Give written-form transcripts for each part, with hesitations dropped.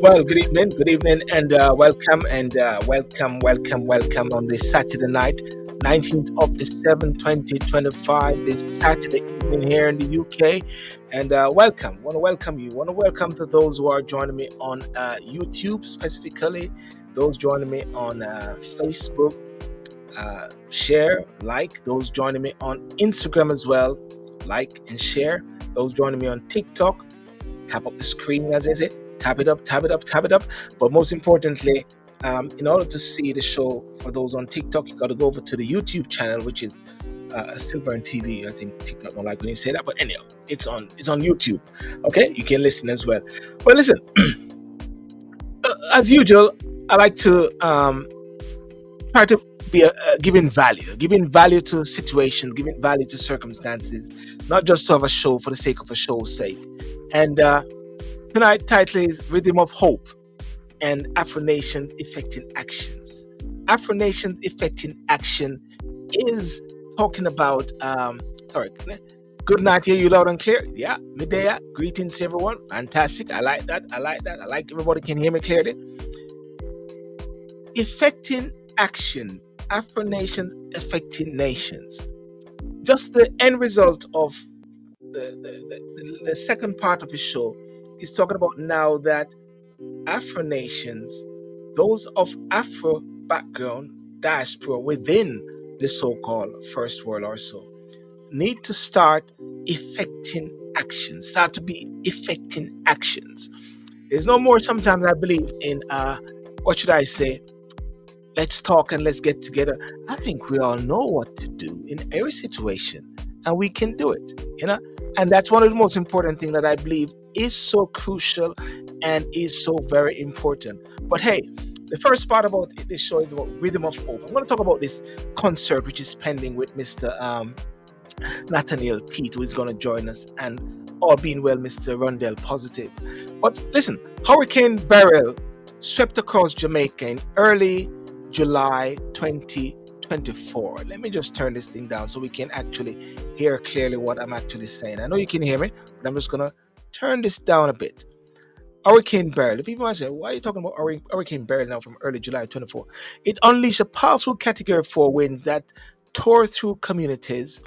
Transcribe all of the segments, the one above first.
Well, good evening, and welcome, welcome on this Saturday night, 19th of December, 2025, this Saturday evening here in the UK. And welcome, want to welcome you, want to welcome to those who are joining me on YouTube specifically, those joining me on Facebook, share, like, those joining me on Instagram as well, like and share, those joining me on TikTok, tap up the screen as they say, tap it up, tap it up, tap it up. But most importantly, in order to see the show for those on TikTok, you got to go over to the YouTube channel, which is Silver and TV. I think TikTok don't like when you say that, but anyhow, it's on YouTube. Okay, you can listen as well. Well, listen, as usual, I like to try to be giving value to situations, giving value to circumstances, not just to have a show for the sake of a show's sake. And tonight title is Rhythm of Hope and Afro Nations Affecting Actions. Afro Nations Affecting Action is talking about sorry, good night, hear you loud and clear. Yeah, midday. Greetings everyone. Fantastic. I like that. I like that. I like everybody can hear me clearly. Affecting action. Afro Nations affecting nations. Just the end result of the second part of the show is talking about now that Afro nations, those of Afro background, diaspora within the so-called first world or so, need to start effecting actions, start to be effecting actions. There's no more sometimes I believe in what should I say? Let's talk and let's get together. I think we all know what to do in every situation and we can do it. And that's one of the most important things that I believe is so crucial and is so very important. But hey, the first part about this show is about Rhythm of Hope. I'm going to talk about this concert which is pending with Mr. Nathaniel Peat, who is going to join us, and all being well, Mr. Rondell Positive. But listen, Hurricane Beryl swept across Jamaica in early July 2024. Let me just turn this thing down so we can actually hear clearly what I'm actually saying. I know you can hear me, but I'm just going to turn this down a bit. Hurricane Beryl. The people might say, why are you talking about Hurricane Beryl now from early July 24? It unleashed a powerful Category 4 winds that tore through communities,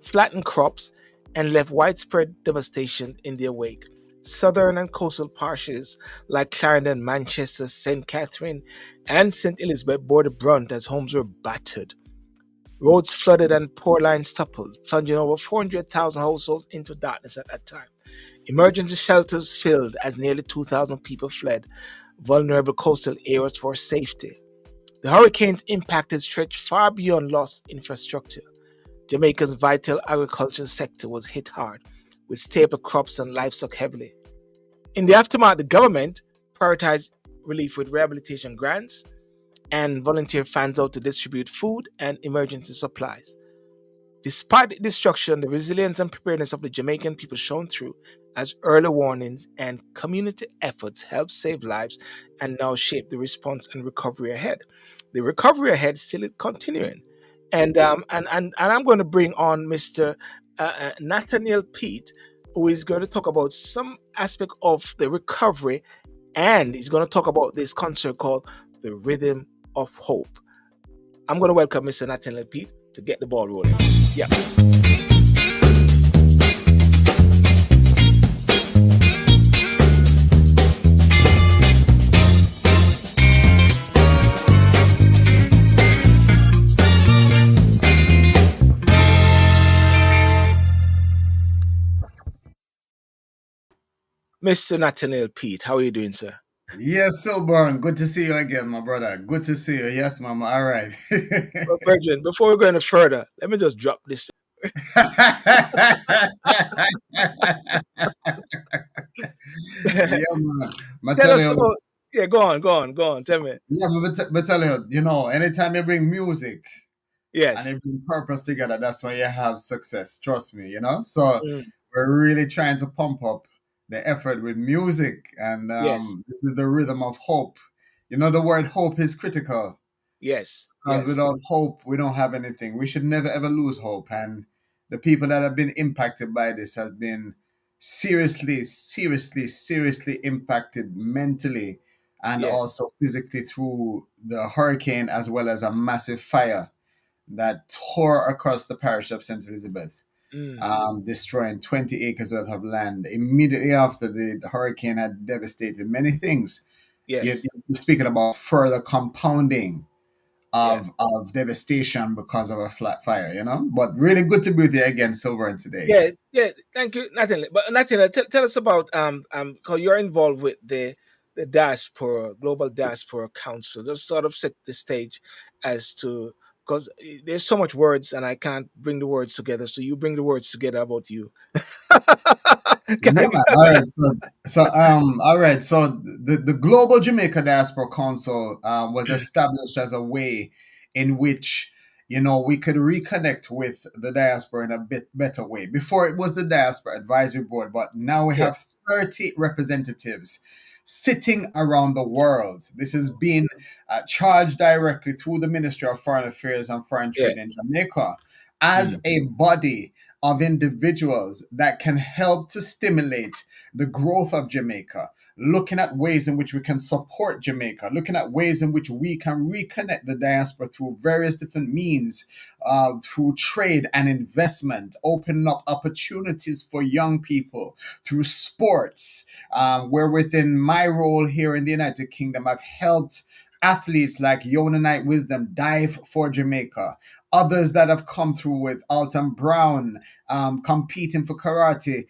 flattened crops, and left widespread devastation in their wake. Southern and coastal parishes like Clarendon, Manchester, St. Catherine, and St. Elizabeth bore the brunt as homes were battered. Roads flooded and poor lines toppled, plunging over 400,000 households into darkness at that time. Emergency shelters filled as nearly 2,000 people fled vulnerable coastal areas for safety. The hurricane's impact has stretched far beyond lost infrastructure. Jamaica's vital agricultural sector was hit hard, with staple crops and livestock heavily. In the aftermath, the government prioritized relief with rehabilitation grants and volunteer funds out to distribute food and emergency supplies. Despite the destruction, the resilience and preparedness of the Jamaican people shone through as early warnings and community efforts helped save lives and now shape the response and recovery ahead. The recovery ahead still is continuing. And I'm going to bring on Mr. Nathaniel Peat, who is going to talk about some aspect of the recovery, and he's going to talk about this concert called The Rhythm of Hope. I'm going to welcome Mr. Nathaniel Peat to get the ball rolling. Yeah. Mr. Nathaniel Peat, how are you doing, sir? Yes, Silburn. Good to see you again, my brother. Good to see you. Yes, mama. All right. Well, Brethren, before we go any further, let me just drop this. Yeah, man. I Tell tell us you, about. Yeah, go on. Tell me. yeah, but tell you, anytime you bring music and Yes. you bring purpose together, that's when you have success. Trust me. So Mm, we're really trying to pump up the effort with music, and yes. this is the rhythm of hope. The word hope is critical. Yes. Because Yes. without hope, we don't have anything. We should never ever lose hope. And the people that have been impacted by this have been seriously impacted mentally and Yes. also physically through the hurricane, as well as a massive fire that tore across the parish of St. Elizabeth, Mm. destroying 20 acres worth of land. Immediately after the hurricane had devastated many things, Yes. you're speaking about further compounding Yeah. of devastation because of a flat fire, you know? But really good to be with you again, Silver, today. Yeah. Yeah. Thank you, Nathaniel. But Nathaniel, tell us about because you're involved with the diaspora, global diaspora council. Just sort of set the stage as to, because there's so much words and I can't bring the words together. So you bring the words together about you. Yeah, man. All right. All right. So the Global Jamaica Diaspora Council was established as a way in which, we could reconnect with the diaspora in a bit better way. Before it was the Diaspora Advisory Board, but now we have Yes. 30 representatives sitting around the world. This is being charged directly through the Ministry of Foreign Affairs and Foreign Yeah. Trade in Jamaica as Mm. a body of individuals that can help to stimulate the growth of Jamaica, looking at ways in which we can support Jamaica, looking at ways in which we can reconnect the diaspora through various different means, through trade and investment, opening up opportunities for young people, through sports, where within my role here in the United Kingdom, I've helped athletes like Yona Knight Wisdom dive for Jamaica. Others that have come through with Alton Brown, competing for karate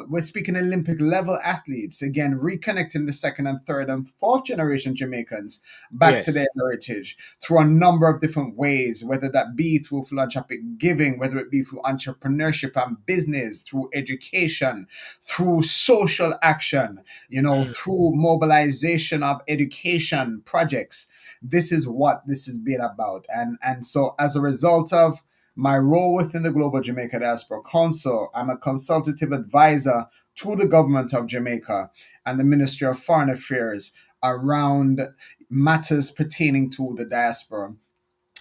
we're speaking Olympic level athletes, again reconnecting the second and third and fourth generation Jamaicans back to Yes. their heritage through a number of different ways, whether that be through philanthropic giving, whether it be through entrepreneurship and business, through education, through social action, Mm. through mobilization of education projects. This is what this has been about. And so as a result of my role within the Global Jamaica Diaspora Council, I'm a consultative advisor to the government of Jamaica and the Ministry of Foreign Affairs around matters pertaining to the diaspora,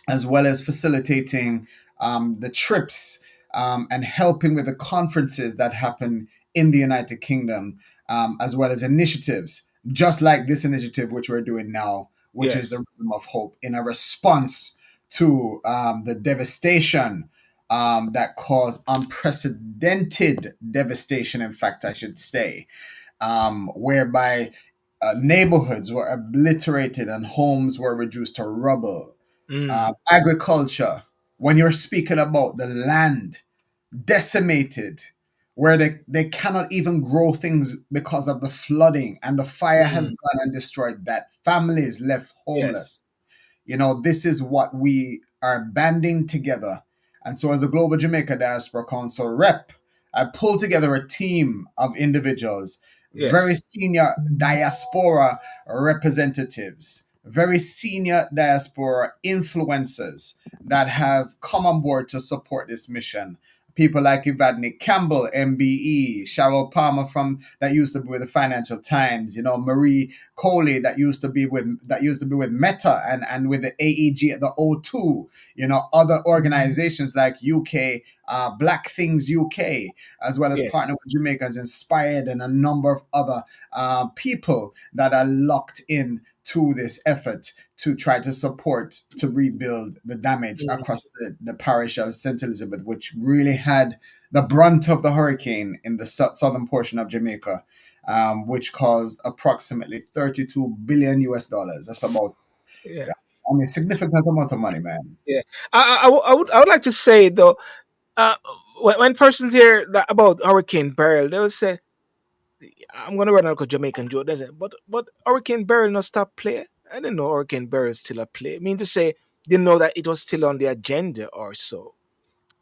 as well as facilitating the trips, and helping with the conferences that happen in the United Kingdom, as well as initiatives just like this initiative, which we're doing now, which is the Yes. Rhythm of Hope, in a response to the devastation that caused unprecedented devastation, in fact, I should say, whereby neighborhoods were obliterated and homes were reduced to rubble. Mm. Agriculture, when you're speaking about the land decimated, where they cannot even grow things because of the flooding, and the fire has Mm. gone and destroyed that, families left Yes. homeless. This is what we are banding together. And so, as the Global Jamaica Diaspora Council rep, I pulled together a team of individuals, very Yes. senior diaspora representatives, very senior diaspora influencers that have come on board to support this mission. People like Evadne Campbell, MBE, Cheryl Palmer from that used to be with the Financial Times, Marie Coley that used to be with Meta and with the AEG at the O2, other organizations like UK Black Things UK, as well as Yes. partner with Jamaicans Inspired, and a number of other people that are locked in to this effort to try to support to rebuild the damage Mm. across the parish of St. Elizabeth, which really had the brunt of the hurricane in the southern portion of Jamaica, which caused approximately 32 billion US dollars. That's about, Yeah. significant amount of money, man. Yeah. I would like to say though, uh, when persons hear that about Hurricane Beryl, they will say, "I'm gonna run out of Jamaican joke." They say, but Hurricane Beryl not stop play. I didn't know Hurricane Beryl is still a play. I mean to say, didn't know that it was still on the agenda or so.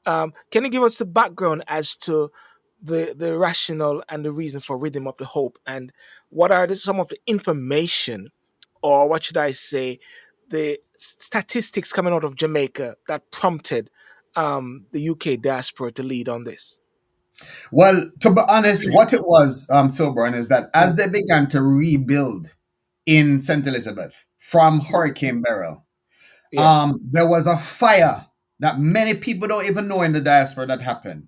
Can you give us the background as to the rationale and the reason for Rhythm of the Hope, and what are some of the information, or what should I say, the statistics coming out of Jamaica that prompted the UK diaspora to lead on this? Well, to be honest, what it was, Silburn, is that as they began to rebuild in St. Elizabeth from Hurricane Beryl, Yes. there was a fire that many people don't even know in the diaspora that happened.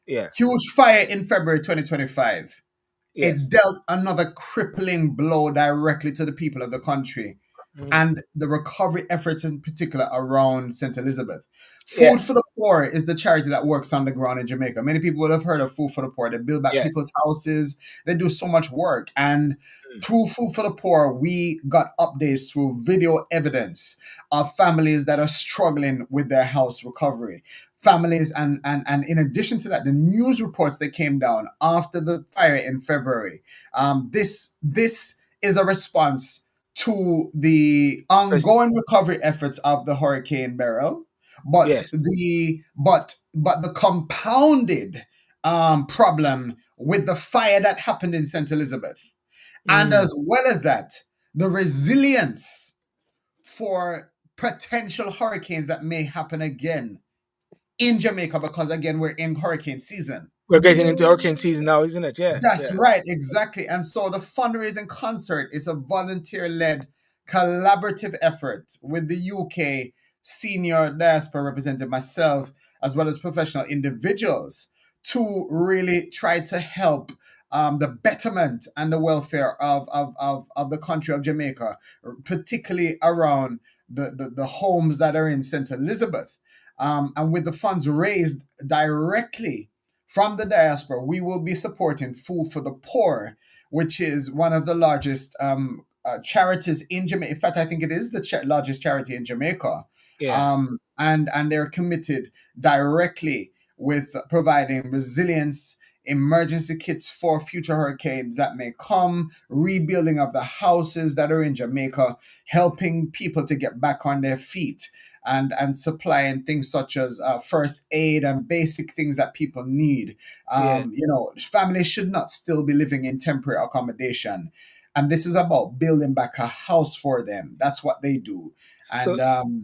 Yeah. Huge fire in February 2025. It Yes. dealt another crippling blow directly to the people of the country Mm. and the recovery efforts in particular around St. Elizabeth. Food for Yes. the Poor is the charity that works on the ground in Jamaica. Many people would have heard of Food for the Poor. They build back Yes. people's houses, they do so much work. And Mm. through Food for the Poor, we got updates through video evidence of families that are struggling with their house recovery. Families, and in addition to that, the news reports that came down after the fire in February. This is a response to the Pres- ongoing recovery efforts of the Hurricane Beryl, but Yes. the compounded problem with the fire that happened in St. Elizabeth, and Mm. as well as that, the resilience for potential hurricanes that may happen again in Jamaica, because again we're in hurricane season. We're getting into hurricane season now, isn't it? Yeah. That's Yeah. right, exactly. And so the fundraising concert is a volunteer led collaborative effort with the UK senior diaspora representative, myself, as well as professional individuals to really try to help the betterment and the welfare of the country of Jamaica, particularly around the homes that are in St. Elizabeth. And with the funds raised directly from the diaspora, we will be supporting Food for the Poor, which is one of the largest charities in Jamaica. In fact, I think it is the largest charity in Jamaica. Yeah. And they're committed directly with providing resilience, emergency kits for future hurricanes that may come, rebuilding of the houses that are in Jamaica, helping people to get back on their feet, and supplying things such as first aid and basic things that people need. Yes. Families should not still be living in temporary accommodation. And this is about building back a house for them. That's what they do. So, And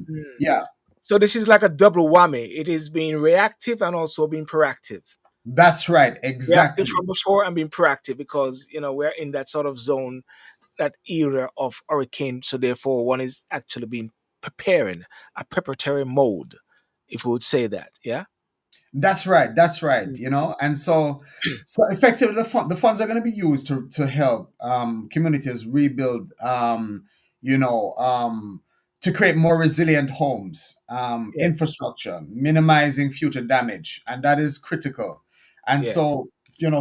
mm. yeah, So this is like a double whammy. It is being reactive and also being proactive. that's right. Reactive Exactly. from before and being proactive because we're in that sort of zone, that era of hurricane. So therefore, one is actually being preparing, a preparatory mode, if we would say that. Yeah. That's right. That's right. Mm. And so effectively, the funds are going to be used to help communities rebuild, you know, to create more resilient homes, Yes. infrastructure, minimizing future damage, and that is critical. And Yes. so,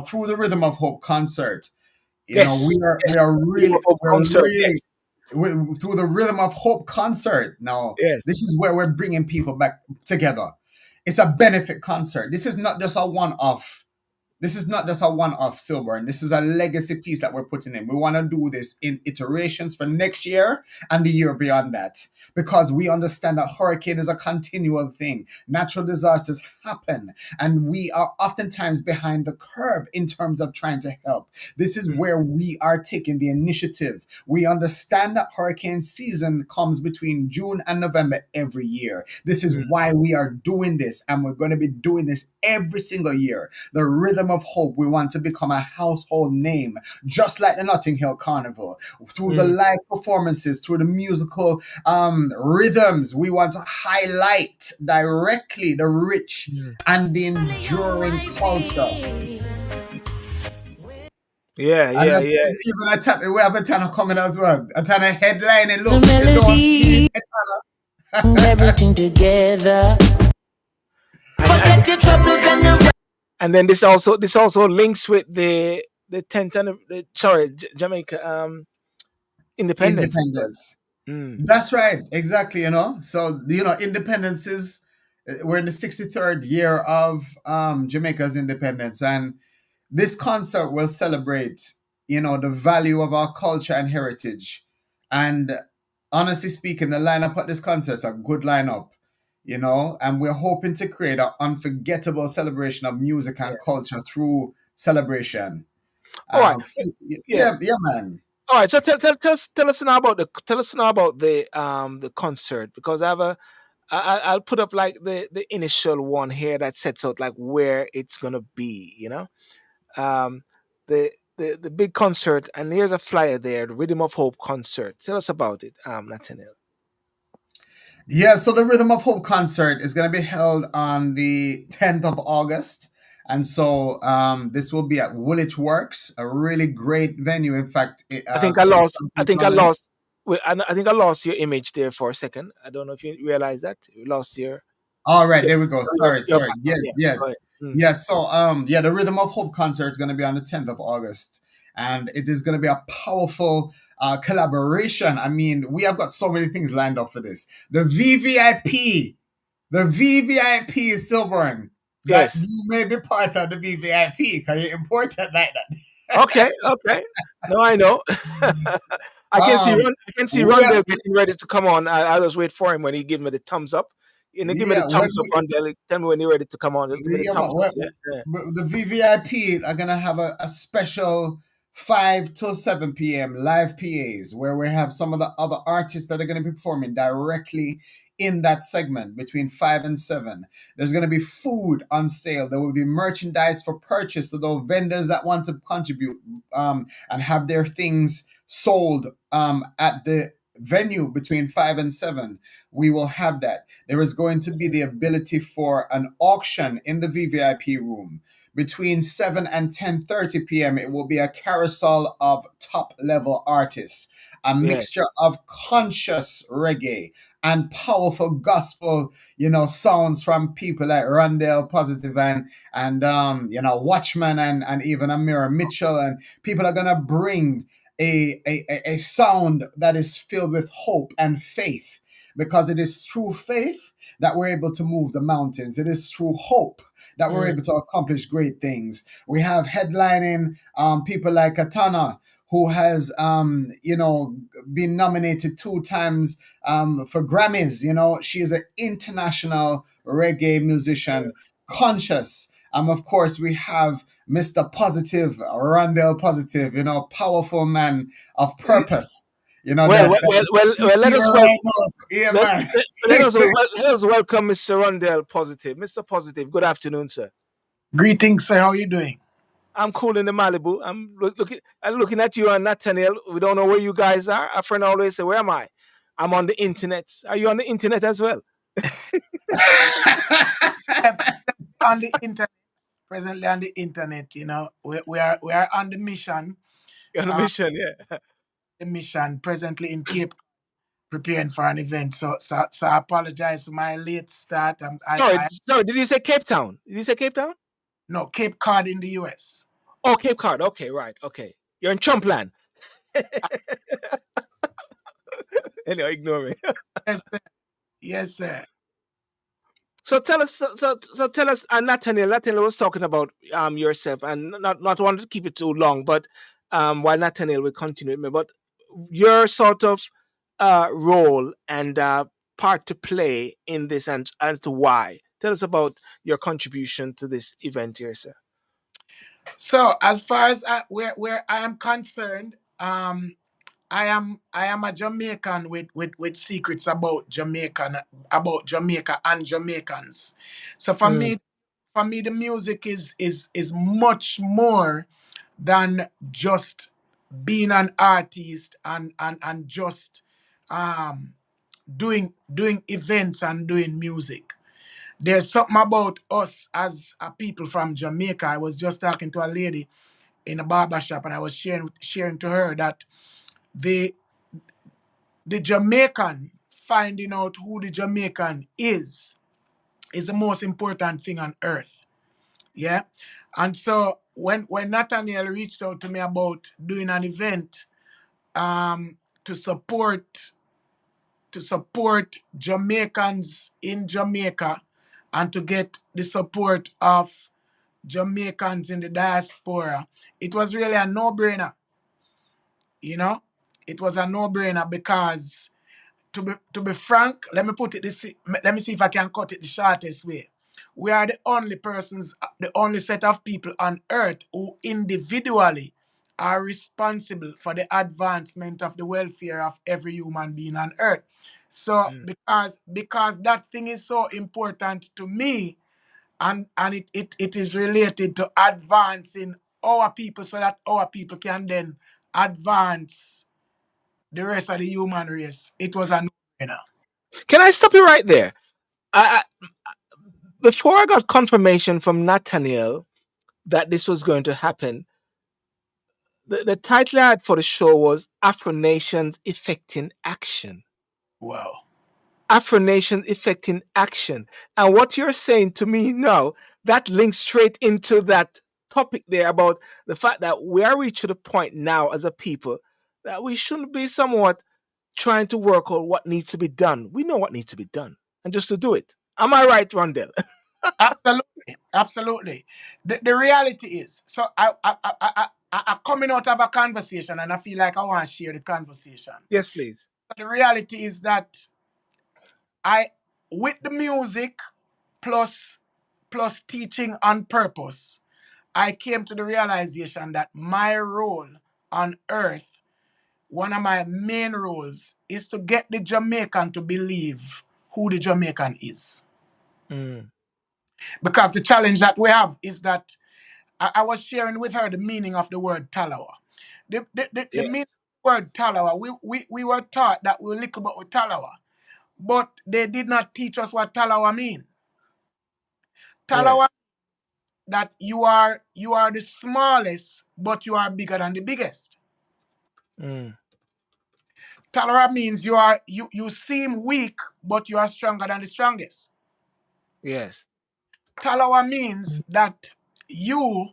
through the Rhythm of Hope concert, Yes. we Yes. are Rhythm really of Hope we're concert. really Yes. through the Rhythm of Hope concert. Now, Yes. this is where we're bringing people back together. It's a benefit concert. This is not just a one off. This is not just a one-off Silburn. This is a legacy piece that we're putting in. We want to do this in iterations for next year and the year beyond that, because we understand that hurricane is a continual thing. Natural disasters happen, and we are oftentimes behind the curve in terms of trying to help. This is Mm. where we are taking the initiative. We understand that hurricane season comes between June and November every year. This is Mm. why we are doing this, and we're going to be doing this every single year. The Rhythm of Hope, we want to become a household name, just like the Notting Hill Carnival. Through the Mm. live performances, through the musical rhythms, we want to highlight directly the rich Mm. and the enduring culture. Yeah. And Yeah. that's Yeah. even a Tana, we have a Tana coming as well. A Tana headlining. The Look, if you don't see melody, it, everything together. And and Forget your troubles and the and then this also links with the 10th sorry, Jamaica independence as well. independence. Mm. That's right, exactly. So independence is we're in the 63rd year of Jamaica's independence, and this concert will celebrate the value of our culture and heritage. And honestly speaking, the lineup at this concert is a good lineup. And we're hoping to create an unforgettable celebration of music and Yes. culture through celebration. All right. Yeah. Yeah, man. All right. So tell us now about the concert, because I'll put up like the initial one here that sets out like where it's gonna be. Um, the big concert, and here's a flyer there, the Rhythm of Hope concert. Tell us about it, Nathaniel. Yeah, so the Rhythm of Hope concert is going to be held on the 10th of August And so this will be at Woolwich Works, a really great venue. In fact, I think I some lost. some I people think I on it. lost. Well, I think I lost your image there for a second. I don't know if you realize that you lost your. All right, Yes, there we go. you're Sorry. back Yeah, on. Yeah, yeah, go ahead. Mm. yeah. So yeah, the Rhythm of Hope concert is going to be on the 10th of August, and it is going to be a powerful collaboration. I mean, we have got so many things lined up for this. The VVIP is Silburn. That Yes. you may be part of the VVIP because you're important like that. Okay. Okay. No, I know. I can see. Um, I can see we are, Rondell getting ready to come on. I just wait for him when he give me the thumbs up. You know, give me the yeah, when thumbs up, Rondell. Tell me when you're ready to come on. Just give me the yeah, thumbs up. Yeah. Yeah. the VVIP are gonna have a special 5 till 7 p.m. live PAs where we have some of the other artists that are gonna be performing directly in that segment between 5 and 7. There's gonna be food on sale. There will be merchandise for purchase. So those vendors that want to contribute and have their things sold at the venue between 5 and 7, we will have that. There is going to be the ability for an auction in the VVIP room. Between 7 and 10:30 p.m., it will be a carousel of top level artists, a Yeah. mixture of conscious reggae and powerful gospel, sounds from people like Rondell Positive and Watchman and even Amira Mitchell. And people are going to bring a sound that is filled with hope and faith, because it is through faith that we're able to move the mountains. It is through hope that we're Mm. able to accomplish great things. We have headlining people like Katana, who has been nominated 2 times for Grammys. She is an international reggae musician, conscious. Of course, we have Mr. Positive, Rondell Positive, powerful man of purpose. Well, That well, well, well, well, let here us right now. Yeah, let, man. let us welcome Mr. Rondell Positive. Mr. Positive, good afternoon, sir. Greetings, sir. How are you doing? I'm cool in the Malibu. I'm looking at you and Nathaniel. We don't know where you guys are. A friend always say, "Where am I?" I'm on the internet. Are you on the internet as well? Yeah, on the internet, presently on the internet, we are on the mission. You're on a Uh, mission, yeah. the mission presently in Cape, preparing for an event. So I apologize for my late start. Sorry. Did you say Cape Town? Did you say Cape Town? No, Cape Cod in the US. Oh, Cape Cod. Okay, right. Okay, you're in Chumpland. Anyway, ignore me. Yes, sir. Yes, sir. So tell us, so tell us, Nathaniel. Nathaniel was talking about yourself, and not wanting to keep it too long, but while Nathaniel will continue with me, but your sort of role and part to play in this, and as to why. Tell us about your contribution to this event here, sir. So as far as where I am concerned, I am a Jamaican with secrets about Jamaica and Jamaicans. So Mm, for me the music is much more than just being an artist and just um doing events and doing music. There's something about us as a people from Jamaica. I was just talking to a lady in a barber shop, and I was sharing to her that the the Jamaican, finding out who the Jamaican is the most important thing on earth. Yeah. And so when Nathaniel reached out to me about doing an event um, to support Jamaicans in Jamaica and to get the support of Jamaicans in the diaspora, it was really a no-brainer. You know, it was a no-brainer because to be frank, let me see if I can cut it the shortest way. We are the only set of people on earth who individually are responsible for the advancement of the welfare of every human being on earth. So mm. because that thing is so important to me, and it is related to advancing our people so that our people can then advance the rest of the human race. It was a no-brainer. Can I stop you right there? I, before I got confirmation from Nathaniel that this was going to happen, the title I had for the show was Afro Nations Effecting Action. Wow. Afro Nations Effecting Action. And what you're saying to me now, that links straight into that topic there about the fact that we are reaching the point now as a people that we shouldn't be somewhat trying to work on what needs to be done. We know what needs to be done, and just to do it. Am I right, Rondell? Absolutely, absolutely. The reality is, so I coming out of a conversation, and I feel like I want to share the conversation. Yes, please. The reality is that I, with the music plus teaching on purpose, I came to the realization that my role on earth, one of my main roles, is to get the Jamaican to believe who the Jamaican is. Mm, Because the challenge that we have is that I was sharing with her the meaning of the word talawa. The meaning yes. of the word talawa, we were taught that we little about with talawa, but they did not teach us what talawa mean. Talawa, Yes. that you are the smallest, but you are bigger than the biggest. Mm, Talawa means you seem weak, but you are stronger than the strongest. yes. Talawa means that you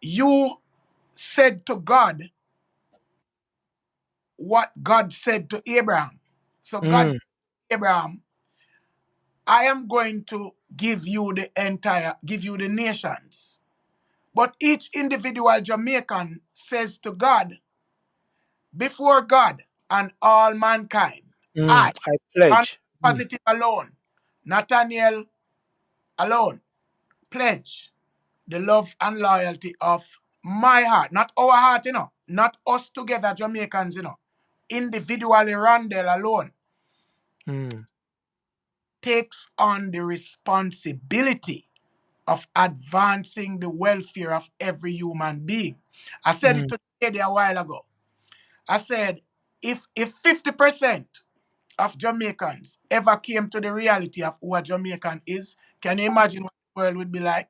you said to God what God said to Abraham. So God said Mm, to Abraham, I am going to give you the nations. But each individual Jamaican says to God, before God and all mankind, I, I on pledge. Mm, positive alone, Nathaniel alone, pledge the love and loyalty of my heart, not our heart, not us together, Jamaicans, individually, Rondell alone mm, takes on the responsibility of advancing the welfare of every human being. I said it mm. to the lady a while ago. I said, if 50% of Jamaicans ever came to the reality of who a Jamaican is, can you imagine what the world would be like?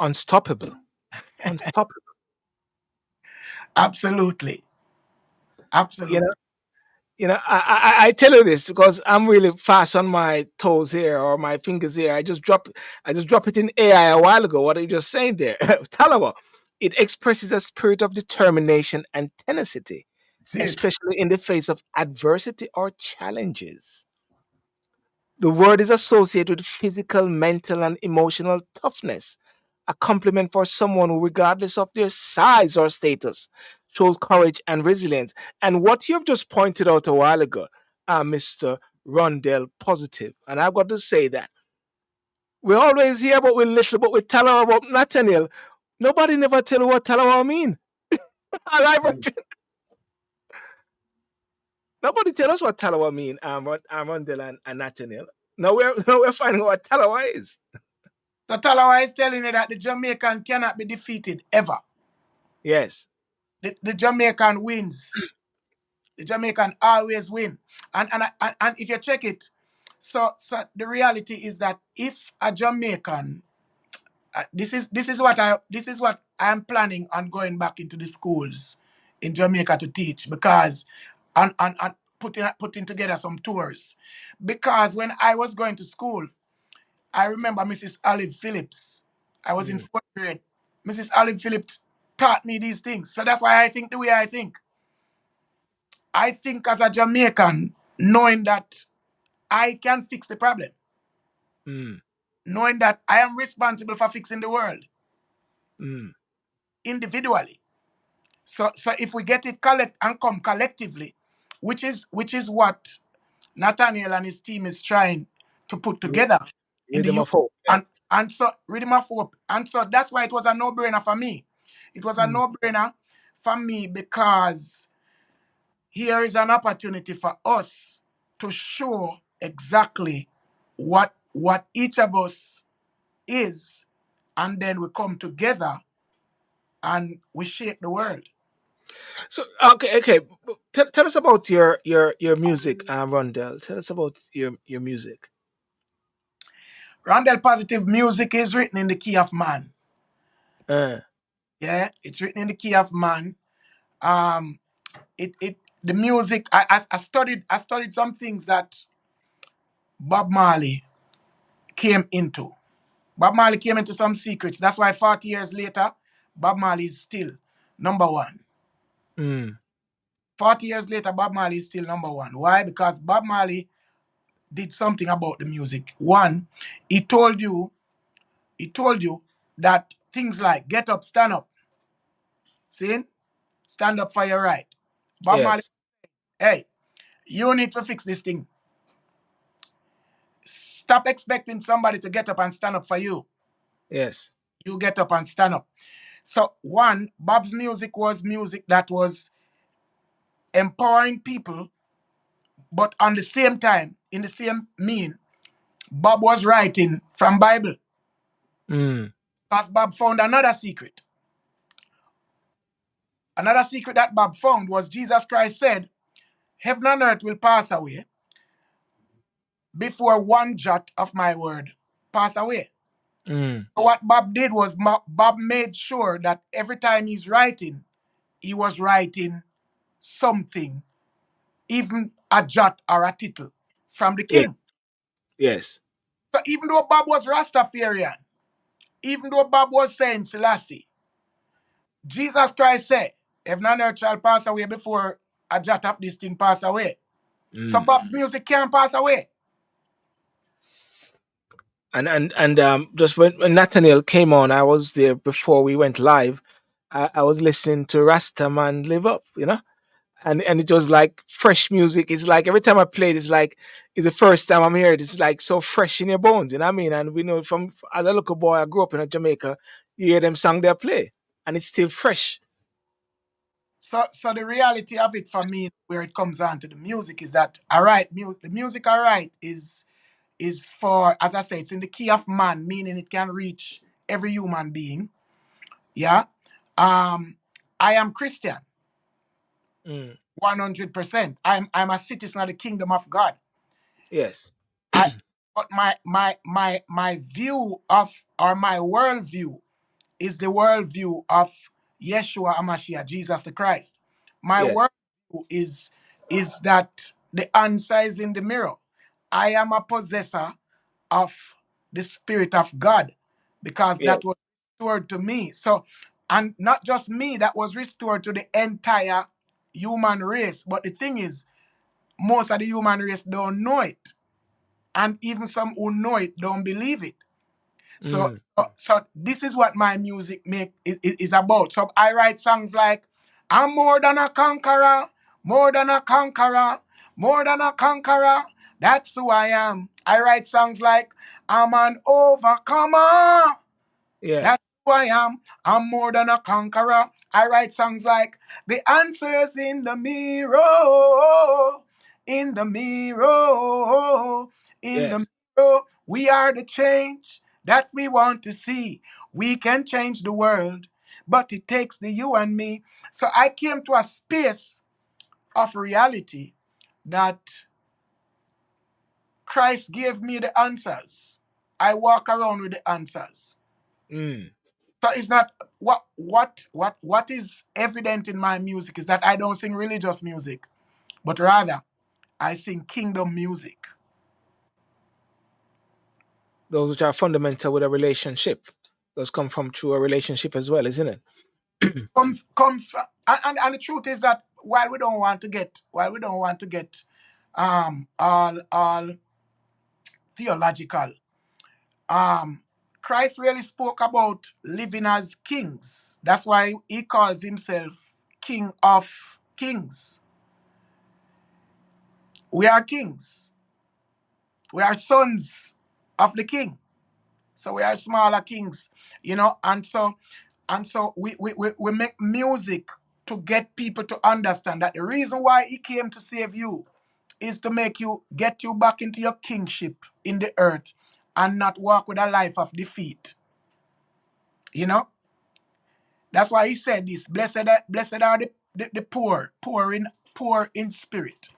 Unstoppable. Unstoppable. Absolutely. You know, Absolutely. I tell you this because I'm really fast on my toes here or my fingers here. I just drop it in AI a while ago. What are you just saying there? Talawa. It expresses a spirit of determination and tenacity, That's it. especially in the face of adversity or challenges. The word is associated with physical, mental, and emotional toughness, a compliment for someone who, regardless of their size or status, shows courage and resilience. And what you've just pointed out a while ago, Mr. Rondell Positive, and I've got to say that we always hear about we little, but we tell her about Nathaniel. Nobody never tell you what Talawa mean. Nobody tell us what Talawa mean, Rondell and Nathaniel. Now we're finding out what Talawa is. So Talawa is telling you that the Jamaican cannot be defeated ever. Yes. The Jamaican wins. The Jamaican always win. And if you check it, so the reality is that if a Jamaican, this is what I am planning on going back into the schools in Jamaica to teach, because and putting together some tours, because when I was going to school, I remember Mrs. Olive Phillips. I was in Mm, fourth grade. Mrs. Olive Phillips taught me these things. So that's why I think the way I think. I think as a Jamaican, knowing that I can fix the problem, mm, knowing that I am responsible for fixing the world mm, individually. So if we get it collect and come collectively, which is what Nathaniel and his team is trying to put Ry- together in the Rhythm youth, of hope. Yes. and so rhythm of hope. And so that's why it was a no-brainer for me. It was a Mm. no-brainer for me, because here is an opportunity for us to show exactly what each of us is, and then we come together and we shape the world. So okay. Tell us about your music, Rondell. Tell us about your music. Rondell Positive music is written in the key of man. Uh, Yeah, it's written in the key of man. Um, the music. I studied some things that Bob Marley came into. Bob Marley came into some secrets. That's why 40 years later, Bob Marley is still number one. mm, 40 years later, Bob Marley is still number one. Why? Because Bob Marley did something about the music. One, he told you, he told you that things like get up, stand up, see, stand up for your right. Bob Marley, yes, hey, you need to fix this thing. Stop expecting somebody to get up and stand up for you. yes, You get up and stand up. So one, Bob's music was music that was empowering people, but on the same time, in the same mean, Bob was writing from Bible. mm, Because Bob found another secret. Another secret that Bob found was Jesus Christ said, heaven and earth will pass away before one jot of my word pass away. mm, So what Bob did was Bob made sure that every time he's writing, he was writing something, even a jot or a tittle from the yeah, king. yes, So even though Bob was Rastafarian, even though Bob was saying Selassie, Jesus Christ said, heaven and earth shall pass away before a jot of this thing pass away. So mm. Bob's music can't pass away. And just when Nathaniel came on, I was there before we went live. I was listening to Rastaman Live Up, and it was like fresh music. It's like every time I play it, it's like it's the first time I'm hearing it. It's like so fresh in your bones, you know what I mean? And we know from as a little boy, I grew up in Jamaica. You hear them song they play, and it's still fresh. So the reality of it for me, where it comes on to the music, is that all right, the music all right is for, as I say, it's in the key of man, meaning it can reach every human being. Yeah. Um, I am Christian, Mm, 100%. I'm a citizen of the kingdom of God. yes, I but my view of, or my worldview is the worldview of Yeshua Amashiach, Jesus the Christ. My yes, worldview is that the answer is in the mirror. I am a possessor of the Spirit of God because yes, that was restored to me. So, and not just me, that was restored to the entire human race. But the thing is, most of the human race don't know it. And even some who know it don't believe it. So, mm, so this is what my music is about. So I write songs like, I'm more than a conqueror, more than a conqueror, more than a conqueror. That's who I am. I write songs like, I'm an overcomer. yeah, That's who I am. I'm more than a conqueror. I write songs like, the answers in the mirror, in the mirror, in the yes, mirror. We are the change that we want to see. We can change the world, but it takes the you and me. So I came to a space of reality that Christ gave me the answers. I walk around with the answers. mm. So it's not what is evident in my music is that I don't sing religious music, but rather I sing kingdom music. Those which are fundamental with a relationship. Those come from through a relationship as well, isn't it? Comes from, and the truth is that while we don't want to get all theological, um Christ really spoke about living as kings. That's why he calls himself King of Kings. We are kings. We are sons of the king. So we are smaller kings, and so we make music to get people to understand that the reason why he came to save you is to make you get you back into your kingship in the earth and not walk with a life of defeat. You know, that's why he said this: blessed are the poor in spirit.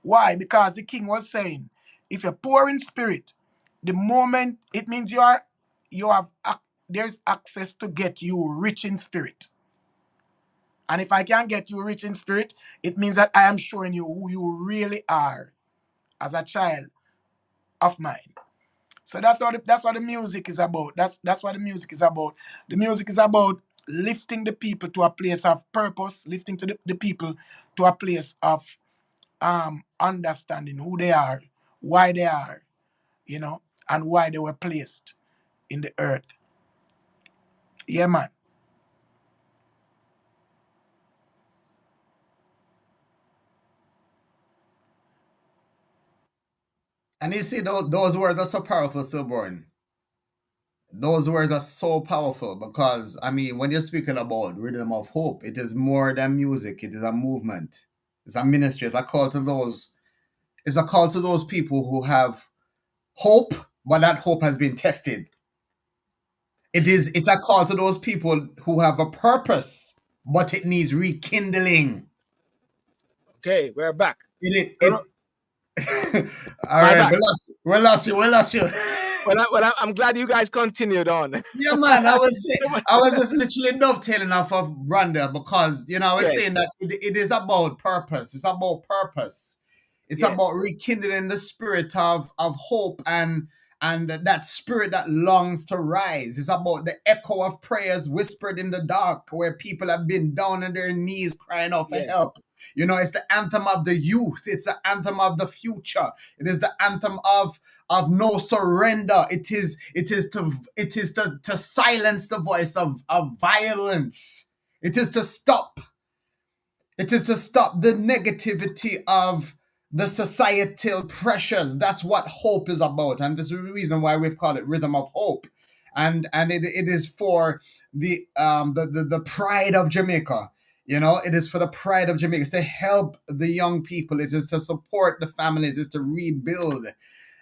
Why? Because the king was saying, if you're poor in spirit, the moment it means you have there's access to get you rich in spirit. And if I can get you rich in spirit, it means that I am showing you who you really are as a child of mine. So that's what the music is about. That's what the music is about. The music is about lifting the people to a place of purpose, lifting to the people to a place of understanding who they are, why they are, you know, and why they were placed in the earth. Yeah, man. And you see, those words are so powerful, Silborn. Those words are so powerful because, I mean, when you're speaking about rhythm of hope, it is more than music. It is a movement. It's a ministry. It's a call to those. It's a call to those people who have hope, but that hope has been tested. It's a call to those people who have a purpose, but it needs rekindling. Okay, we're back. No, no, It all my right, back. we lost you. I'm glad you guys continued on. Yeah, man. I was just literally dovetailing off of Rondell because I was Yes, saying that it is about purpose. It's about purpose. It's about yes, rekindling the spirit of hope and that spirit that longs to rise. It's about the echo of prayers whispered in the dark where people have been down on their knees crying out for yes, help. It's the anthem of the youth. It's the anthem of the future. It is the anthem of no surrender. It is to silence the voice of violence. It is to stop the negativity of the societal pressures. That's what hope is about, and this is the reason why we've called it Rhythm of Hope, and it is for the pride of Jamaica. It is for the pride of Jamaica. It's to help the young people. It is to support the families. It's to rebuild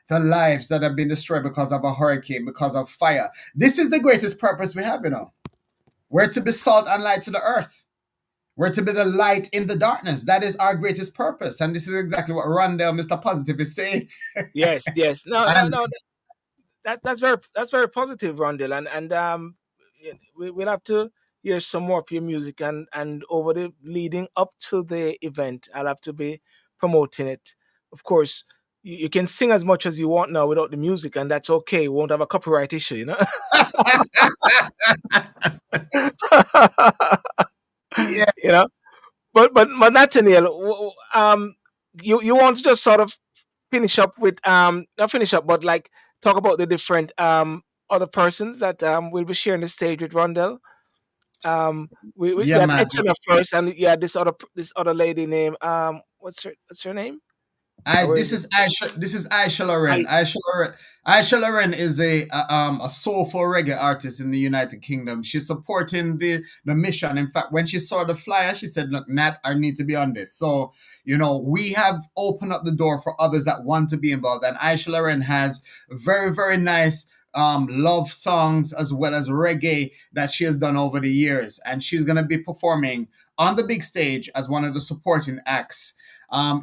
the lives that have been destroyed because of a hurricane, because of fire. This is the greatest purpose we have. We're to be salt and light to the earth. We're to be the light in the darkness. That is our greatest purpose. And this is exactly what Rondell, Mr. Positive, is saying. yes, yes. No, no, And no. That's very positive, Rondell, and yeah, we'll have to hear some more of your music, and over the leading up to the event, I'll have to be promoting it. Of course, you can sing as much as you want now without the music, and that's okay. We won't have a copyright issue, you know. Yeah, you know. But Nathaniel, you want to just sort of finish up with not finish up, but like talk about the different other persons that will be sharing the stage with Rondell. We yeah, had man. Etina first, and you had this other lady named what's her name? Where This is it? is Aisha. This is Aisha Loren. I Aisha Loren is a soulful reggae artist in the United Kingdom. She's supporting the mission. In fact, when she saw the flyer, she said, "Look, Nat, I need to be on this." So we have opened up the door for others that want to be involved. And Aisha Loren has very very nice love songs as well as reggae that she has done over the years, and she's gonna be performing on the big stage as one of the supporting acts.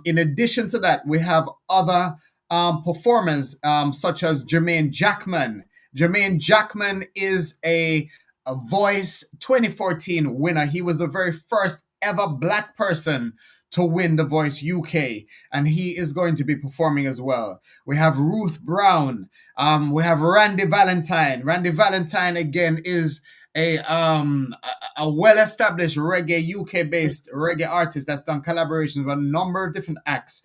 In addition to that, we have other performers such as Jermaine Jackman. Jermaine Jackman is a Voice 2014 winner. He was the very first ever black person to win the Voice UK, and he is going to be performing as well. We have Ruth Brown. We have Randy Valentine. Randy Valentine again is a well-established reggae UK-based reggae artist that's done collaborations with a number of different acts.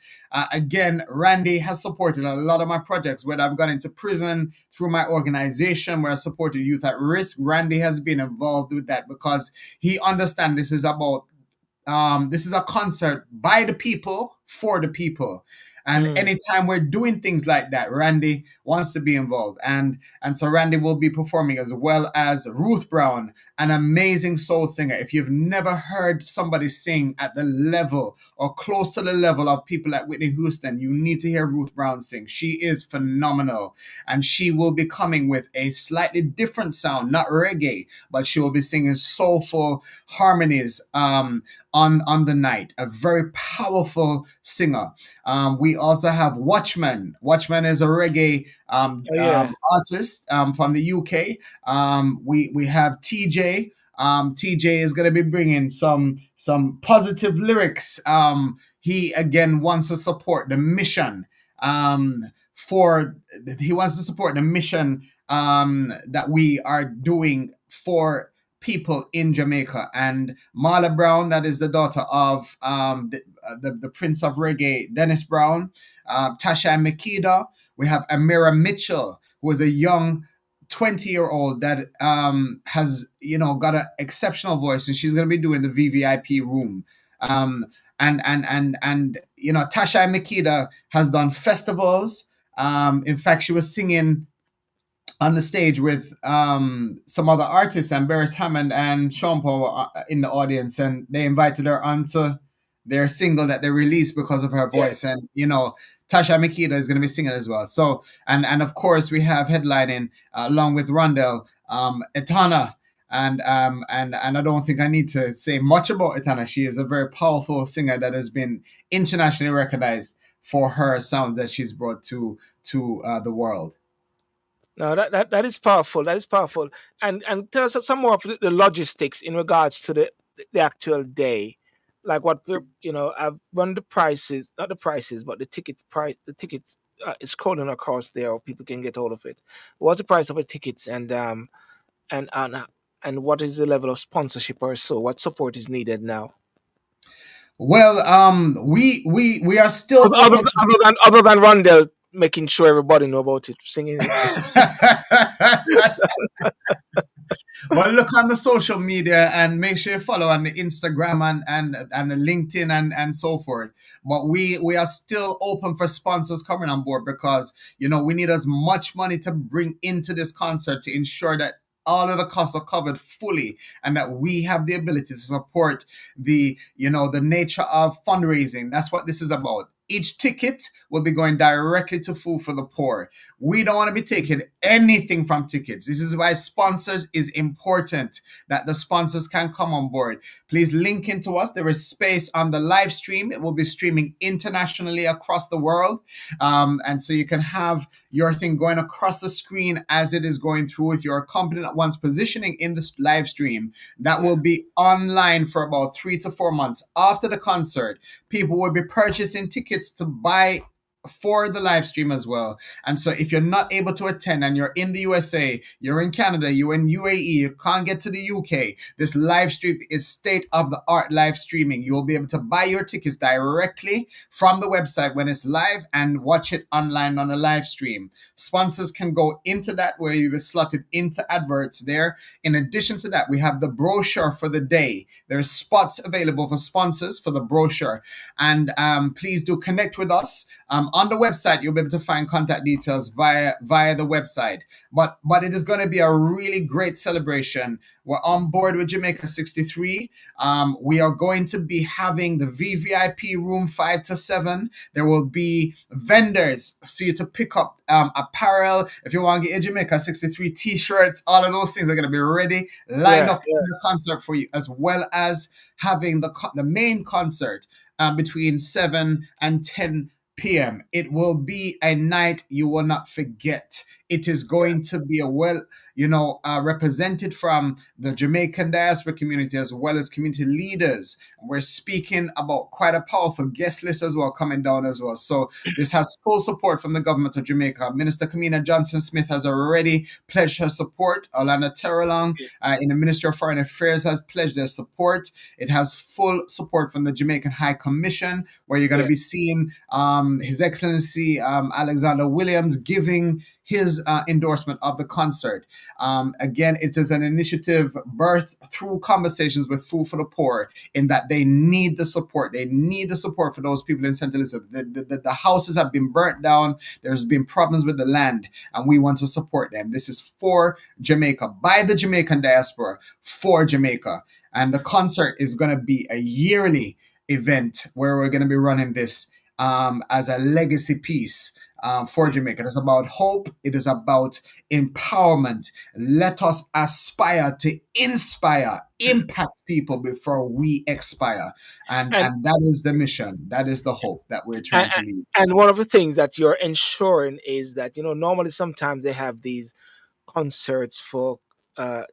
Again, Randy has supported a lot of my projects, whether I've gone into prison through my organization where I supported youth at risk. Randy has been involved with that because he understands this is a concert by the people for the people. And mm, anytime we're doing things like that, Randy wants to be involved. And so Randy will be performing as well as Ruth Brown, an amazing soul singer. If you've never heard somebody sing at the level or close to the level of people like Whitney Houston, you need to hear Ruth Brown sing. She is phenomenal. And she will be coming with a slightly different sound, not reggae, but she will be singing soulful harmonies on the night. A very powerful singer. We also have Watchman. Watchman is a reggae Oh yeah. artist from the UK. We have TJ. TJ is going to be bringing some positive lyrics. He again wants to support the mission. For he wants to support the mission that we are doing for people in Jamaica. And Marla Brown, that is the daughter of the Prince of Reggae, Dennis Brown, Tasha Makeda. We have Amira Mitchell, who is a young 20-year-old that has got an exceptional voice, and she's going to be doing the VVIP room. And Tasha Makeda has done festivals. In fact, she was singing on the stage with some other artists, and Barris Hammond and Sean Paul were in the audience, and they invited her onto their single that they released because of her Yeah. voice. And Tasha Makeda is going to be singing as well. So and of course we have headlining along with Rondell, Etana. And I don't think I need to say much about Etana. She is a very powerful singer that has been internationally recognized for her sound that she's brought to the world. No, that is powerful. That is powerful. And tell us some more of the logistics in regards to the actual day, like I've run the prices, not the prices, but the ticket price. The tickets is coding across there, or people can get hold of it. What's the price of the tickets, and and what is the level of sponsorship or so? What support is needed now? Well, we are still Other, other, open other than Rondell making sure everybody know about it, singing it. to. Well, look on the social media and make sure you follow on the Instagram and the LinkedIn and so forth. But we are still open for sponsors coming on board, because we need as much money to bring into this concert to ensure that all of the costs are covered fully, and that we have the ability to support the nature of fundraising. That's what this is about. Each ticket will be going directly to Food for the Poor. We don't want to be taking anything from tickets. This is why sponsors is important, that the sponsors can come on board. Please link into us. There is space on the live stream. It will be streaming internationally across the world. And so you can have your thing going across the screen as it is going through. If you're a company that wants positioning in this live stream, that will be online for about 3 to 4 months after the concert. People will be purchasing tickets to buy for the live stream as well. And so if you're not able to attend and you're in the USA, you're in Canada, you're in UAE, you can't get to the UK, this live stream is state of the art live streaming. You will be able to buy your tickets directly from the website when it's live and watch it online on the live stream. Sponsors can go into that, where you will slot it into adverts there. In addition to that, we have the brochure for the day. There's spots available for sponsors for the brochure. And please do connect with us. On the website, you'll be able to find contact details via the website. But it is going to be a really great celebration. We're on board with Jamaica 63. We are going to be having the VVIP room 5 to 7. There will be vendors for you to pick up apparel. If you want to get your Jamaica 63 t-shirts, all of those things are going to be ready, lined up in the concert for you, as well as having the main concert between 7 and 10 p.m. It will be a night you will not forget. It is going to be represented from the Jamaican diaspora community as well as community leaders. We're speaking about quite a powerful guest list as well coming down as well. So this has full support from the government of Jamaica. Minister Kamina Johnson-Smith has already pledged her support. Orlando Terrelong in the Ministry of Foreign Affairs has pledged their support. It has full support from the Jamaican High Commission, where you're going to be seeing His Excellency Alexander Williams giving his endorsement of the concert. Again, it is an initiative birthed through conversations with Food for the Poor, in that they need the support. They need the support for those people in St. Elizabeth. The houses have been burnt down. There's been problems with the land, and we want to support them. This is for Jamaica, by the Jamaican diaspora, for Jamaica. And the concert is going to be a yearly event where we're going to be running this as a legacy piece. for Jamaica. It is about hope. It is about empowerment. Let us aspire to inspire, impact people before we expire. and And that is the mission. That is the hope that we're and, trying to lead. and one of the things that you're ensuring is that, normally sometimes they have these concerts for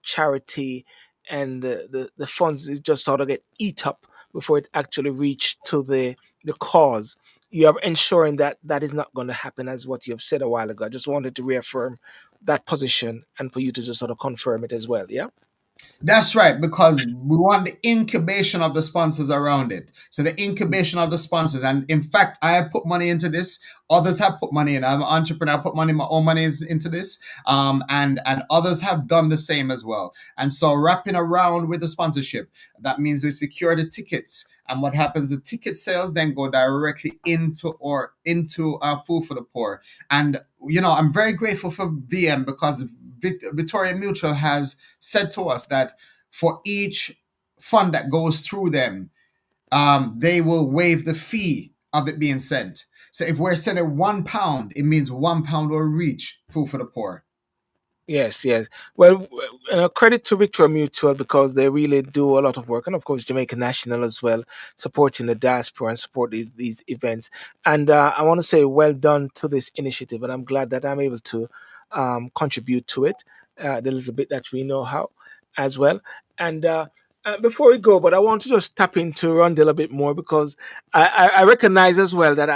charity, and the funds is just sort of get eat up before it actually reach to the cause. You are ensuring that that is not going to happen, as what you have said a while ago. I just wanted to reaffirm that position and for you to just sort of confirm it as well. Yeah. That's right, because we want the incubation of the sponsors around it. So the incubation of the sponsors, and in fact, I have put money into this. Others have put money in. I'm an entrepreneur. I put money, my own money into this, and others have done the same as well. And so wrapping around with the sponsorship, that means we secure the tickets. And what happens? The ticket sales then go directly into food for the poor. And I'm very grateful for VM because Victoria Mutual has said to us that for each fund that goes through them, they will waive the fee of it being sent. So if we're sending £1, it means £1 will reach food for the poor. Yes, yes. Well, credit to Victoria Mutual because they really do a lot of work, and of course Jamaica National as well, supporting the diaspora and support these events. And I want to say well done to this initiative, and I'm glad that I'm able to contribute to it, the little bit that we know how, as well. And before we go, but I want to just tap into Rondell a bit more because I recognize as well that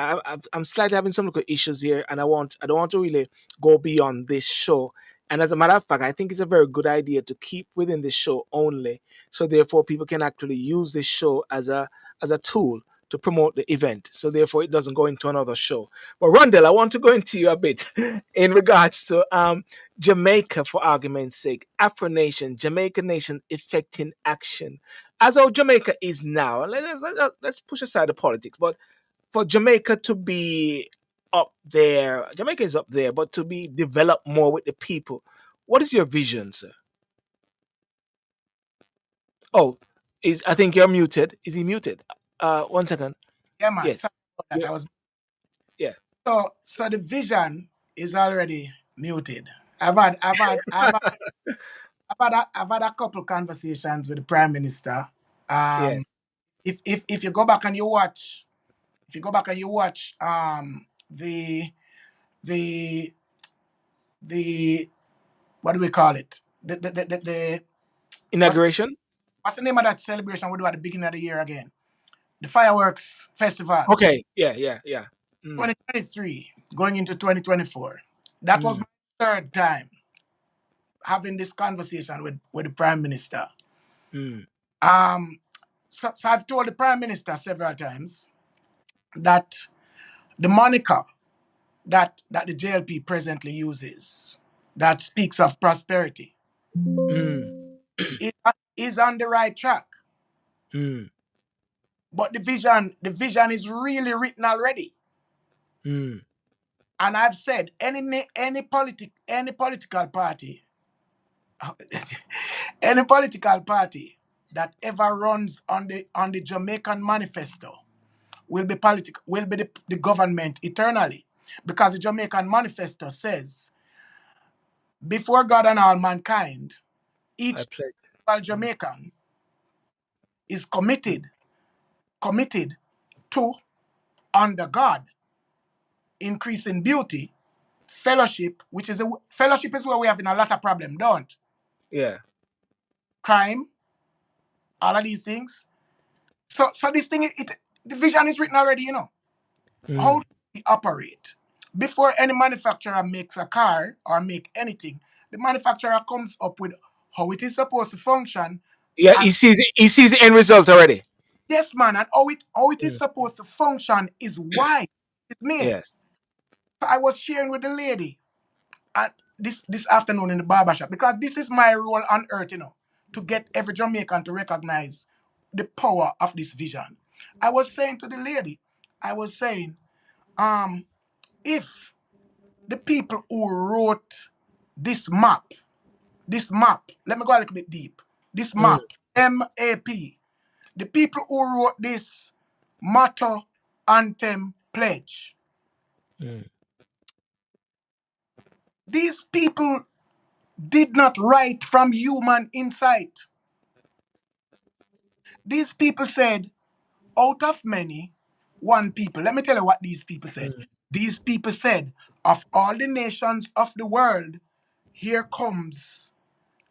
I'm slightly having some little issues here, and I don't want to really go beyond this show. And as a matter of fact, I think it's a very good idea to keep within the show only, so therefore people can actually use this show as a tool to promote the event. So therefore it doesn't go into another show. But Rondell, I want to go into you a bit in regards to Jamaica, for argument's sake, Afro Nation, Jamaica Nation effecting action. As how Jamaica is now, let's push aside the politics, but for Jamaica to be up there, Jamaica is up there, but to be developed more with the people. What is your vision, sir? Oh, is I think you're muted. Is he muted? 1 second. Yeah, man. Sorry Yes. about that. Yeah. I was Yeah. so the vision is already muted. I've had a couple conversations with the Prime Minister. Um, Yes. if you go back and you watch, if you go back and you watch the the what do we call it? The what's Inauguration. what's the name of that celebration we do at the beginning of the year again? The fireworks festival, Okay. Yeah. Yeah. Yeah. Mm, 2023, going into 2024. That was mm, my third time having this conversation with the Prime Minister. mm, Um, so I've told the Prime Minister several times that the moniker that the JLP presently uses, that speaks of prosperity, mm, is, is on the right track. mm, But the vision is really written already. mm. And I've said any political party, any political party that ever runs on the Jamaican manifesto will be the government eternally. Because the Jamaican manifesto says, before God and all mankind, I each played. individual Mm, Jamaican is mm. committed to, under God, increasing beauty, fellowship, fellowship is where we have in a lot of problem, don't? Yeah. Crime, all of these things. So this thing, the vision is written already, How Mm. do we operate? Before any manufacturer makes a car or make anything, the manufacturer comes up with how it is supposed to function. Yeah. And He sees the end result already. yes, man, and how it is Mm. supposed to function is why it's made. Yes. So I was sharing with the lady this afternoon in the barber shop, because this is my role on earth, to get every Jamaican to recognize the power of this vision. I was saying to the lady, I was saying, um, if the people who wrote this map, let me go a little bit deep. This Mm, map, MAP, the people who wrote this motto, anthem, pledge, mm, These people did not write from human insight. These people said, out of many, one people. Let me tell you what these people said. Mm, These people said, of all the nations of the world, here comes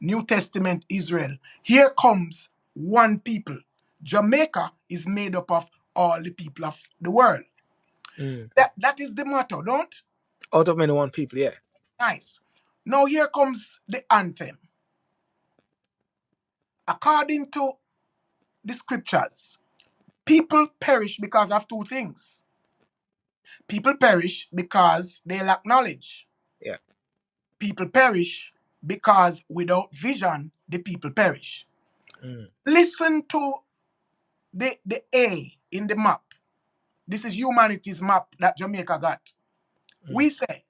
New Testament Israel. Here comes one people. Jamaica is made up of all the people of the world. mm. That is the motto, don't? Out of many one people, yeah. Nice. Now here comes the anthem. According to the scriptures, people perish because of two things. People perish because they lack knowledge. Yeah. People perish because without vision, the people perish. Mm, Listen to the A in the map. This is humanity's map that Jamaica got. mm, We say,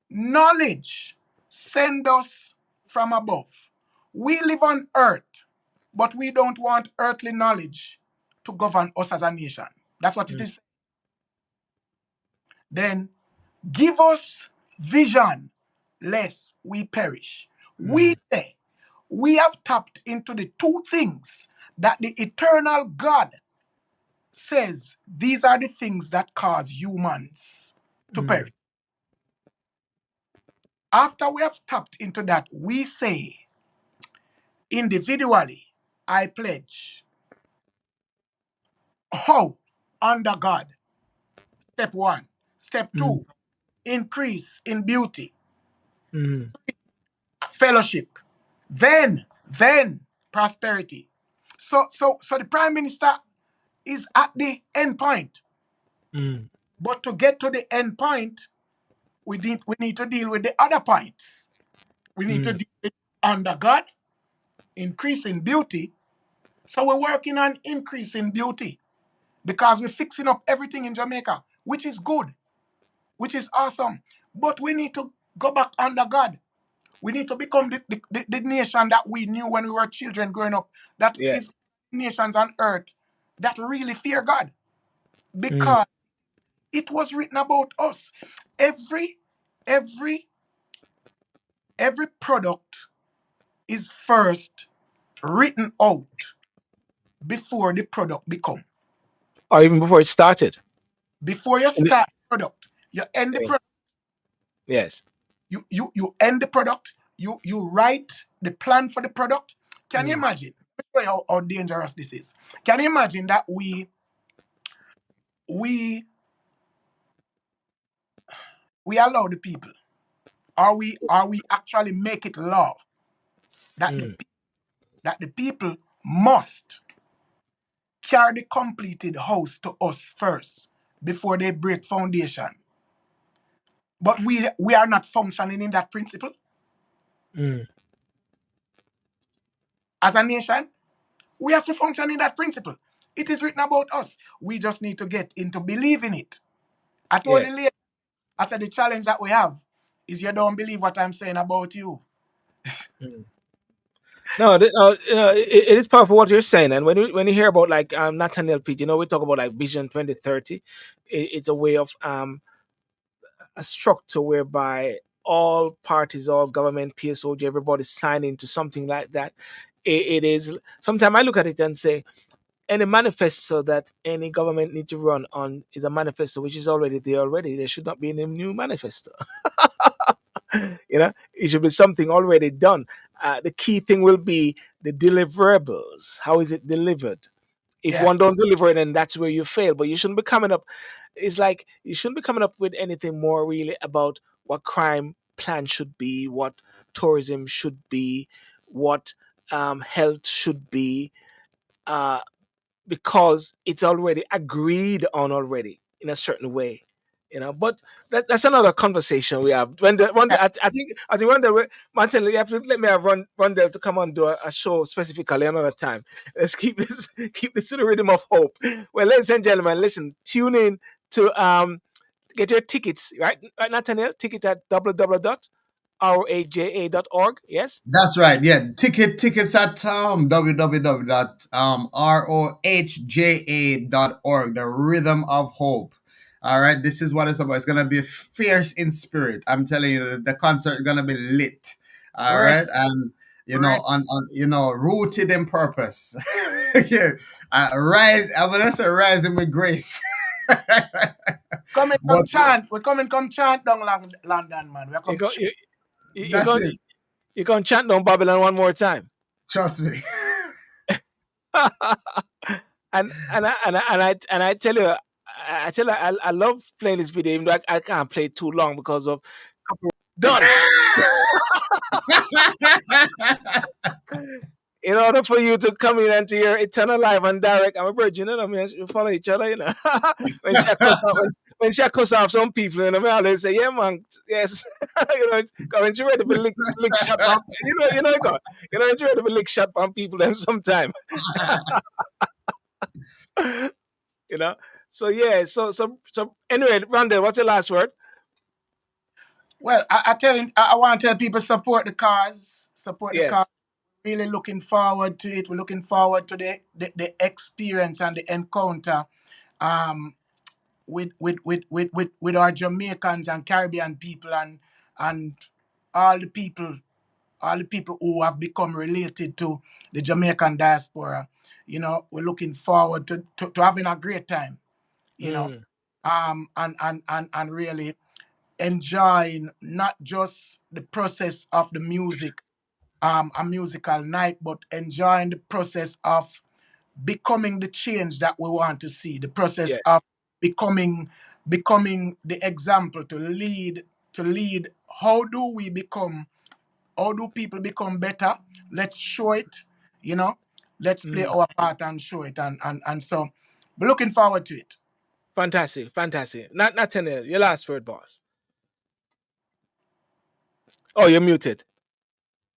knowledge send us from above. We live on earth, but we don't want earthly knowledge to govern us as a nation. That's what it mm, is. Then give us vision, lest we perish. We mm, say we have tapped into the two things that the eternal God says these are the things that cause humans to mm, perish. After we have tapped into that, we say individually, I pledge. How? Under God. Step one. Step mm, two, increase in beauty, mm, fellowship. Then prosperity. So the prime minister is at the end point. mm, But to get to the end point, we need to deal with the other points. We need to mm. deal with under God, increasing beauty. So we're working on increasing beauty because we're fixing up everything in Jamaica, which is good, which is awesome. But we need to go back under God. We need to become the nation that we knew when we were children growing up, that is Yes. nations on earth that really fear God Mm, because it was written about us. Every every every product is first written out before the product become. or even before it started. Before you In the- start the product, you end the yeah. product. Yes. You end the product. You write the plan for the product. Can you Mm, imagine? Let me show you how dangerous this is. Can you imagine that we we allow the people, or we actually make it law that mm, the people must carry the completed house to us first before they break foundation. But we are not functioning in that principle mm. as a nation. We have to function in that principle. It is written about us. We just need to get into believing it. I told you Yes. later, I said the challenge that we have is you don't believe what I'm saying about you. Mm. No, it is powerful what you're saying, and when you hear about like Nathaniel Peat, we talk about like Vision 2030. It's a way of a structure whereby all parties, all government, PSOG, everybody's signing to something like that. It is. Sometimes I look at it and say, any manifesto that any government need to run on is a manifesto which is already there already. There should not be any new manifesto. It should be something already done. The key thing will be the deliverables. How is it delivered? If Yeah, one don't deliver it, then that's where you fail. But you shouldn't be coming up. It's like you shouldn't be coming up with anything more really about what crime plan should be, what tourism should be, what health should be. Uh, because it's already agreed on already in a certain way. But that's another conversation we have. yeah. I think one day, Martin, you have to let me have Rondell to come on do a show specifically another time. Let's keep this keep this to the rhythm of hope. Well, ladies and gentlemen, listen, tune in to get your tickets, right, Nathaniel? Ticket at www.raja.org. Yes. That's right. Yeah, tickets at www.rohja.org. The Rhythm of Hope. All right, this is what it's about. It's gonna be fierce in spirit. I'm telling you, the concert is gonna be lit. All Ready, right, and ready. on rooted in purpose. Yeah, rise. I'm gonna say rising with grace. Come and come But chant. We come and come chant down London, man. We are You come go, chant. you that's go, it. you can chant down Babylon one more time. Trust me. And I tell you, I love playing this video, even though I can't play it too long because of done. In order for you to come in into your eternal life and direct, I'm a virgin, you know what I mean? You follow each other, you know. When she cuss off some people, you know, I always say, yeah, man, yes. You know, when you ready to lick shot from, you ready to lick shot from people them sometime, you know. So yeah, so anyway, Rondell, what's your last word? Well, I want to tell people support the cause. Support the cause. Yes. Really looking forward to it. We're looking forward to the experience and the encounter um, with our Jamaicans and Caribbean people and all the people all the people who have become related to the Jamaican diaspora. You know, we're looking forward to having a great time, you know, Mm, and really enjoying not just the process of the music, a musical night, but enjoying the process of becoming the change that we want to see, the process yes. of becoming becoming the example to lead. How do people become better? Let's show it, you know. Let's play Mm. our part and show it. And so we're looking forward to it. Fantastic, fantastic. Not Nathaniel, your last word, boss. Oh, you're muted.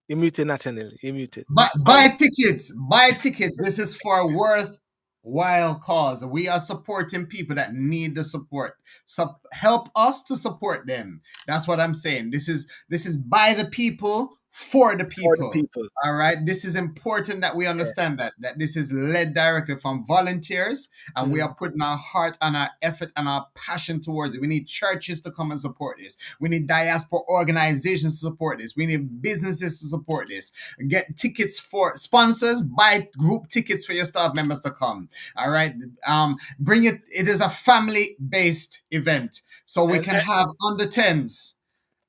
You're muted, Nathaniel. You're muted. But buy tickets. Buy tickets. This is for a worthwhile cause. We are supporting people that need the support. So help us to support them. That's what I'm saying. This is by the people for the For the people. people. All right. This is important that we Yeah. understand that this is led directly from volunteers, and we Mm. are putting our heart and our effort and our passion towards it. We need churches to come and support this. We need diaspora organizations to support this. We need businesses to support this. Get tickets for sponsors, buy group tickets for your staff members to come. All right. Bring it. It is a family based event. So we can And have under 10s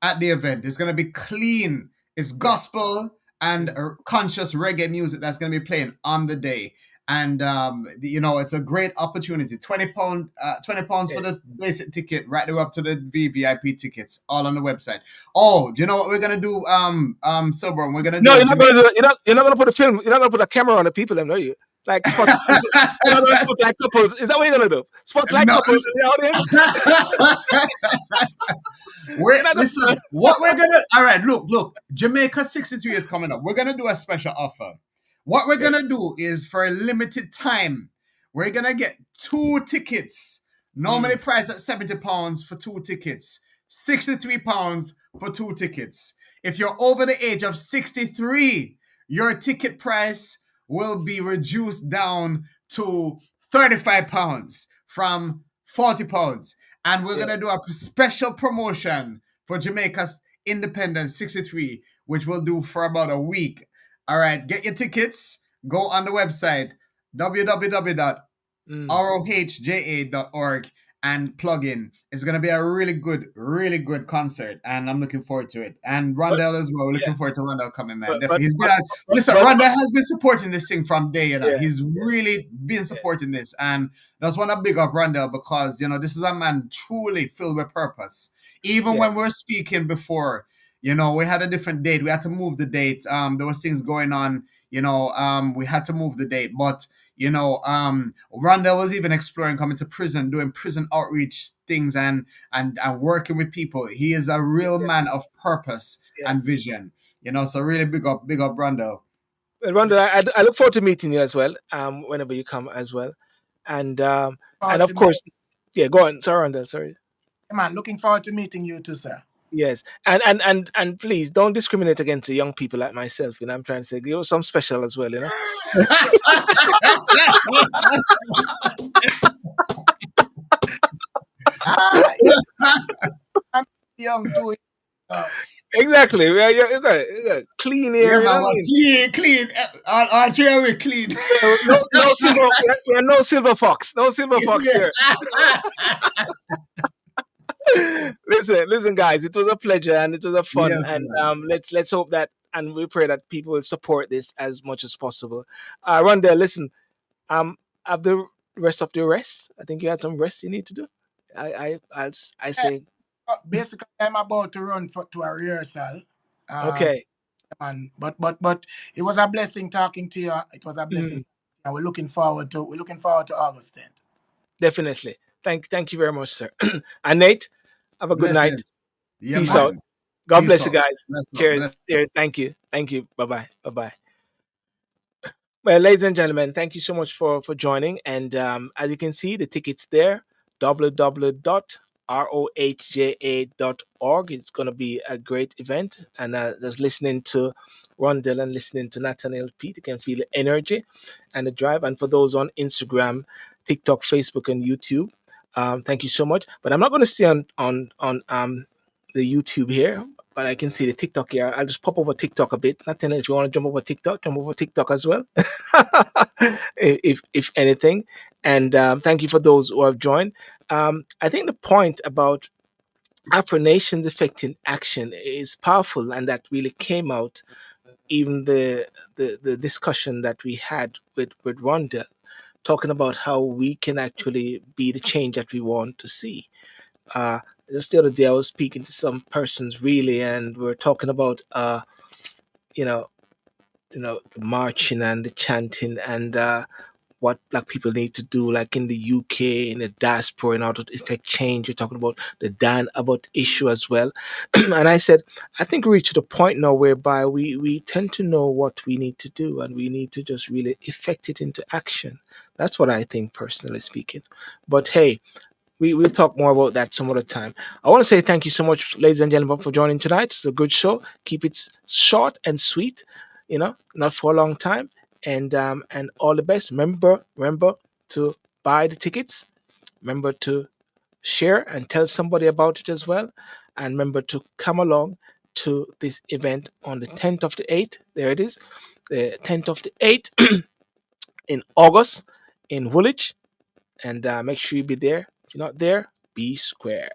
at the event. It's going to be clean. It's yeah. gospel and Mm. conscious reggae music that's going to be playing on the day. And it's a great opportunity. £20, £20 Yeah. for the basic ticket, right there up to the VVIP tickets, all on the website. Oh, do you know what we're gonna do? Silver, we're gonna No, do a you're not Jamaican. gonna do it. You're not gonna put a film, you're not gonna put a camera on the people, them, know you? Like you're not gonna spotlight couples. Is that what you're gonna do? Spotlight No. couples in the audience? We're You're not gonna listen. What we're gonna all right. Look. Jamaica 63 is coming up. We're gonna do a special offer. What we're okay. gonna do is for a limited time, we're gonna get two tickets. Normally Mm. priced at £70 for two tickets, £63 for two tickets. If you're over the age of 63, your ticket price will be reduced down to £35 from £40. And we're Yeah. gonna do a special promotion for Jamaica's Independence 63, which we'll do for about a week. All right, get your tickets. Go on the website Mm. www.rohja.org and plug in. It's gonna be a really good concert, and I'm looking forward to it. And But Rondell as well. We're yeah, looking forward to Rondell coming, man. but but Definitely, he's been. but but, Listen, but Rondell has been supporting this thing from day. yeah, He's really been yeah, supporting this, and that's one to big up Rondell because this is a man truly filled with purpose. Even yeah, when we're speaking before, we had a different date. We had to move the date. There was things going on. We had to move the date, but Rondell was even exploring coming to prison, doing prison outreach things and working with people. He is a real yeah, man of purpose and yes. vision. So really big up Rondell. Well, Rhonda, I look forward to meeting you as well. Whenever you come as well, and Forward of to meet, course, yeah. Go on. Sorry, Rhonda. Sorry. man. Looking forward to meeting you too, sir. Yes, and please don't discriminate against the young people like myself. I'm trying to say you're some special as well. Ah, yeah, I'm young too. Uh, Exactly. Yeah, you got clean Yeah, here. You know man, what I well, mean? clean, clean. All three of we clean. Yeah, no silver. We are no silver fox. No silver Yes, fox here. yeah. Listen, guys. It was a pleasure and it was a fun. Yes, And man. let's hope that and we pray that people will support this as much as possible. Rondell, listen. Have the rest of the rest. I think you had some rest you need to do. I yeah, say basically, I'm about to run to a rehearsal. Um, okay. and but it was a blessing talking to you. It was a Mhm. blessing, and we're looking forward to August 10th. Definitely. Thank you very much, sir. And Nate, have a good night. Blessings. Yeah, Peace All right, out. man. God Peace bless you out. guys. Bless up. Cheers. Bless. Cheers. Thank you. Thank you. Bye bye. Bye bye. Well, ladies and gentlemen, thank you so much for joining. And as you can see, the tickets there www.rohja.org. It's going to be a great event. And just listening to Rondell and listening to Nathaniel Peat, you can feel the energy and the drive. And for those on Instagram, TikTok, Facebook, and YouTube, thank you so much. But I'm not going to stay on the YouTube here. But I can see the TikTok here. I'll just pop over TikTok a bit. Nathaniel, if you want to jump over TikTok, jump over TikTok as well. If anything. And thank you for those who have joined. I think the point about Afro nations affecting action is powerful, and that really came out even the discussion that we had with Rondell, talking about how we can actually be the change that we want to see. Uh, just the other day, I was speaking to some persons really, and we are talking about you know, the marching and the chanting and what black people need to do, like in the UK, in the diaspora, in order to effect change. You're talking about the Dan Abbott issue as well. And I said, I think we reached the point now whereby we tend to know what we need to do and we need to just really effect it into action. That's what I think, personally speaking. But hey, we'll talk more about that some other time. I want to say thank you so much, ladies and gentlemen, for joining tonight. It's a good show. Keep it short and sweet, not for a long time. And all the best. Remember to buy the tickets. Remember to share and tell somebody about it as well. And remember to come along to this event on the 10th of the 8th. There it is, the 10th of the 8th in August in Woolwich. And make sure you be there. If you're not there, be square.